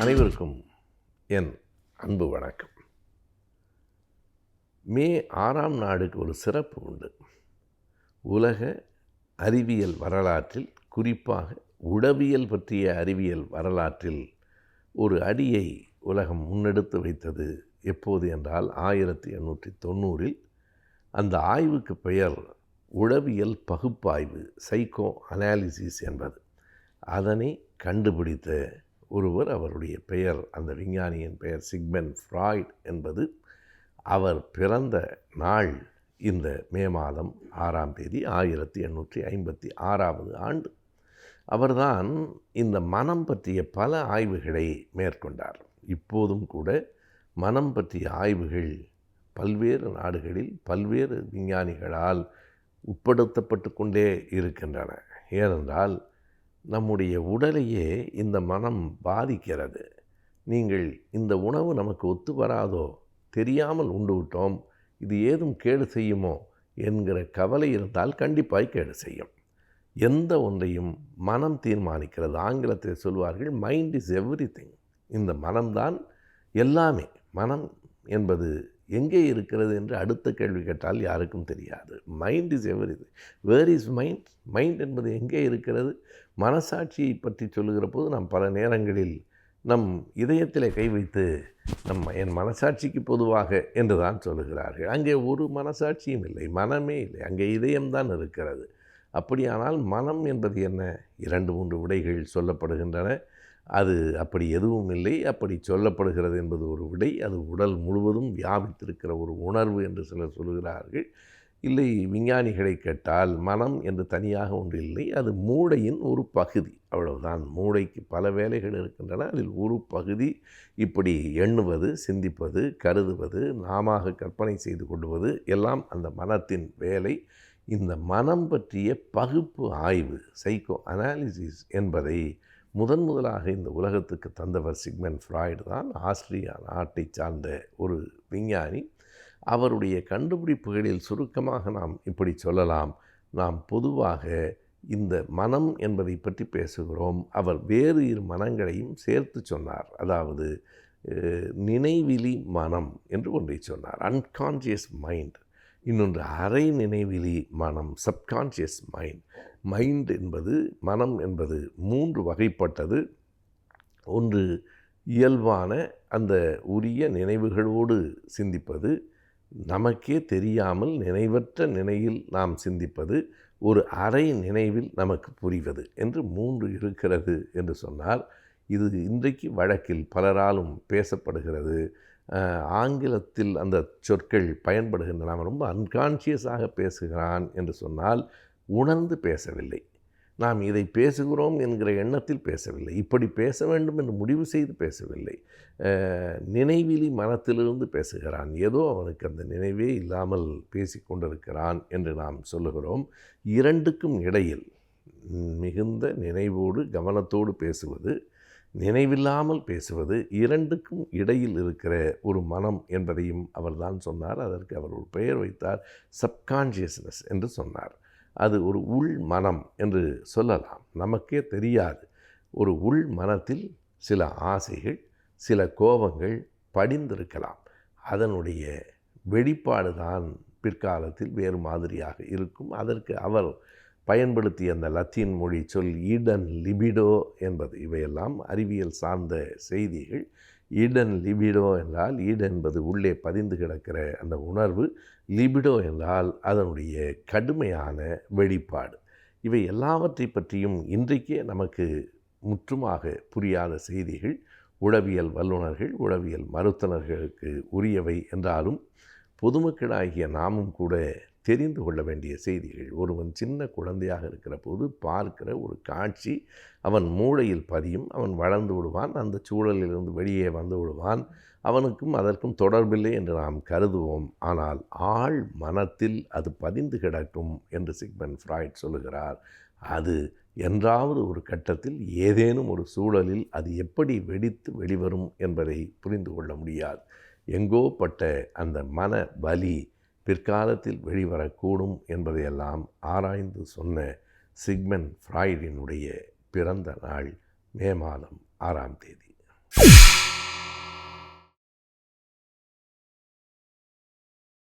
அனைவருக்கும் என் அன்பு வணக்கம். மே 6ஆம் நாளுக்கு ஒரு சிறப்பு உண்டு. உலக அறிவியல் வரலாற்றில், குறிப்பாக உளவியல் பற்றிய அறிவியல் வரலாற்றில் ஒரு அடியை உலகம் முன்னெடுத்து வைத்தது எப்போது என்றால் 1890இல். அந்த ஆய்வுக்கு பெயர் உளவியல் பகுப்பாய்வு, சைக்கோ அனாலிசிஸ் என்பது. அதனை கண்டுபிடித்த ஒருவர், அவருடைய பெயர், அந்த விஞ்ஞானியின் பெயர் சிக்மண்ட் ஃப்ராய்ட் என்பது. அவர் பிறந்த நாள் இந்த மே மாதம் 6ஆம் தேதி 1856ஆவது ஆண்டு. அவர்தான் இந்த மனம் பற்றிய பல ஆய்வுகளை மேற்கொண்டார். இப்போதும் கூட மனம் பற்றிய ஆய்வுகள் பல்வேறு நாடுகளில் பல்வேறு விஞ்ஞானிகளால் உட்படுத்தப்பட்டு கொண்டே இருக்கின்றன. ஏனென்றால் நம்முடைய உடலையே இந்த மனம் பாதிக்கிறது. நீங்கள் இந்த உணவு நமக்கு ஒத்து வராதோ, தெரியாமல் உண்டு விட்டோம், இது ஏதும் கேடு செய்யுமோ என்கிற கவலை இருந்தால் கண்டிப்பாய் கேடு செய்யும். எந்த ஒன்றையும் மனம் தீர்மானிக்கிறது. ஆங்கிலத்தில் சொல்வார்கள் மைண்ட் இஸ் எவ்ரிதிங். இந்த மனம்தான் எல்லாமே. மனம் என்பது எங்கே இருக்கிறது என்று அடுத்த கேள்வி கேட்டால் யாருக்கும் தெரியாது. Mind is everything. Where is mind? Mind என்பது எங்கே இருக்கிறது? மனசாட்சியை பற்றி சொல்லுகிற போது நாம் பல நேரங்களில் நம் இதயத்தில் கை வைத்து என் மனசாட்சிக்கு பொதுவாக என்று தான் சொல்லுகிறார்கள். அங்கே ஒரு மனசாட்சியும் இல்லை, மனமே இல்லை, அங்கே இதயம்தான் இருக்கிறது. அப்படியானால் மனம் என்பது என்ன? 2-3 விடைகள் சொல்லப்படுகின்றன. அது அப்படி எதுவும் இல்லை. அப்படி சொல்லப்படுகிறது என்பது ஒரு விடை. அது உடல் முழுவதும் வியாபித்திருக்கிற ஒரு உணர்வு என்று சிலர் சொல்கிறார்கள். இல்லை, விஞ்ஞானிகளை கேட்டால் மனம் என்று தனியாக ஒன்று இல்லை, அது மூளையின் ஒரு பகுதி, அவ்வளவுதான். மூளைக்கு பல வேலைகள் இருக்கின்றன. அதில் ஒரு பகுதி இப்படி எண்ணுவது, சிந்திப்பது, கருதுவது, நாம கற்பனை செய்து கொள்வது எல்லாம் அந்த மனத்தின் வேலை. இந்த மனம் பற்றிய பகுப்பு ஆய்வு, சைக்கோ அனாலிசிஸ் என்பதை முதலாக இந்த உலகத்துக்கு தந்தவர் சிக்மண்ட் ஃப்ராய்டு தான். ஆஸ்திரியா நாட்டை சார்ந்த ஒரு விஞ்ஞானி. அவருடைய கண்டுபிடிப்புகளில் சுருக்கமாக நாம் இப்படி சொல்லலாம். நாம் பொதுவாக இந்த மனம் என்பதை பற்றி பேசுகிறோம். அவர் வேறு 2 மனங்களையும் சேர்த்து சொன்னார். அதாவது நினைவிலி மனம் என்று ஒன்றை சொன்னார், அன்கான்ஷியஸ் மைண்ட். இன்னொன்று அரை நினைவிலி மனம், சப்கான்ஷியஸ் மைண்ட். மைண்ட் என்பது, மனம் என்பது 3 வகைப்பட்டது. ஒன்று இயல்பான அந்த உரிய நினைவுகளோடு சிந்திப்பது, நமக்கே தெரியாமல் நினைவற்ற நிலையில் நாம் சிந்திப்பது, ஒரு அரை நினைவில் நமக்கு புரிவது என்று 3 இருக்கிறது என்று சொன்னார். இது இன்றைக்கு வழக்கில் பலராலும் பேசப்படுகிறது. ஆங்கிலத்தில் அந்த சொற்கள் பயன்படுகின்றன. நாம் ரொம்ப அன்கான்ஷியஸாக பேசுகிறான் என்று சொன்னால் உணர்ந்து பேசவில்லை. நாம் இதை பேசுகிறோம் என்கிற எண்ணத்தில் பேசவில்லை. இப்படி பேச வேண்டும் என்று முடிவு செய்து பேசவில்லை. நினைவிலி மனத்திலிருந்து பேசுகிறான். ஏதோ அவனுக்கு அந்த நினைவே இல்லாமல் பேசி கொண்டிருக்கிறான் என்று நாம் சொல்லுகிறோம். 2க்கும் இடையில் மிகுந்த நினைவோடு கவனத்தோடு பேசுவது, நினைவில்லாமல் பேசுவது, 2க்கும் இடையில் இருக்கிற ஒரு மனம் என்பதையும் அவர்தான் சொன்னார். அதற்கு அவர் ஒரு பெயர் வைத்தார், சப்கான்ஷியஸ்னஸ் என்று சொன்னார். அது ஒரு உள் மனம் என்று சொல்லலாம். நமக்கே தெரியாது. ஒரு உள் மனத்தில் சில ஆசைகள், சில கோபங்கள் படிந்திருக்கலாம். அதனுடைய வெளிப்பாடு தான் பிற்காலத்தில் வேறு மாதிரியாக இருக்கும். அதற்கு அவர் பயன்படுத்திய அந்த லத்தீன் மொழி சொல் ஈடன் லிபிடோ என்பது. இவையெல்லாம் அறிவியல் சார்ந்த செய்திகள். ஈடன் லிபிடோ என்றால், ஈடு என்பது உள்ளே பதிந்து கிடக்கிற அந்த உணர்வு, லிபிடோ என்றால் அதனுடைய கடுமையான வெளிப்பாடு. இவை எல்லாவற்றை பற்றியும் இன்றைக்கே நமக்கு முற்றுமாக புரியாத செய்திகள். உளவியல் வல்லுநர்கள், உளவியல் மருத்துவர்களுக்கு உரியவை என்றாலும் பொதுமக்களாகிய நாமும் கூட தெரிந்து கொள்ள வேண்டிய செய்திகள். ஒருவன் சின்ன குழந்தையாக இருக்கிற போது பார்க்கிற ஒரு காட்சி அவன் மூளையில் பதியும். அவன் வளர்ந்து விடுவான், அந்த சூழலிலிருந்து வெளியே வந்து விடுவான். அவனுக்கும் அதற்கும் தொடர்பில்லை என்று நாம் கருதுவோம். ஆனால் ஆழ் மனத்தில் அது பதிந்து கிடக்கும் என்று சிக்மண்ட் ஃப்ராய்ட் சொல்லுகிறார். அது என்றாவது ஒரு கட்டத்தில் ஏதேனும் ஒரு சூழலில் அது எப்படி வெடித்து வெளிவரும் என்பதை புரிந்து கொள்ள முடியாது. எங்கோ பட்ட அந்த மன வலி பிற்காலத்தில் வெளிவரக்கூடும் என்பதையெல்லாம் ஆராய்ந்து சொன்ன சிக்மண்ட் ஃப்ராய்டினுடைய பிறந்த நாள் மே மாதம் 6ஆம் தேதி.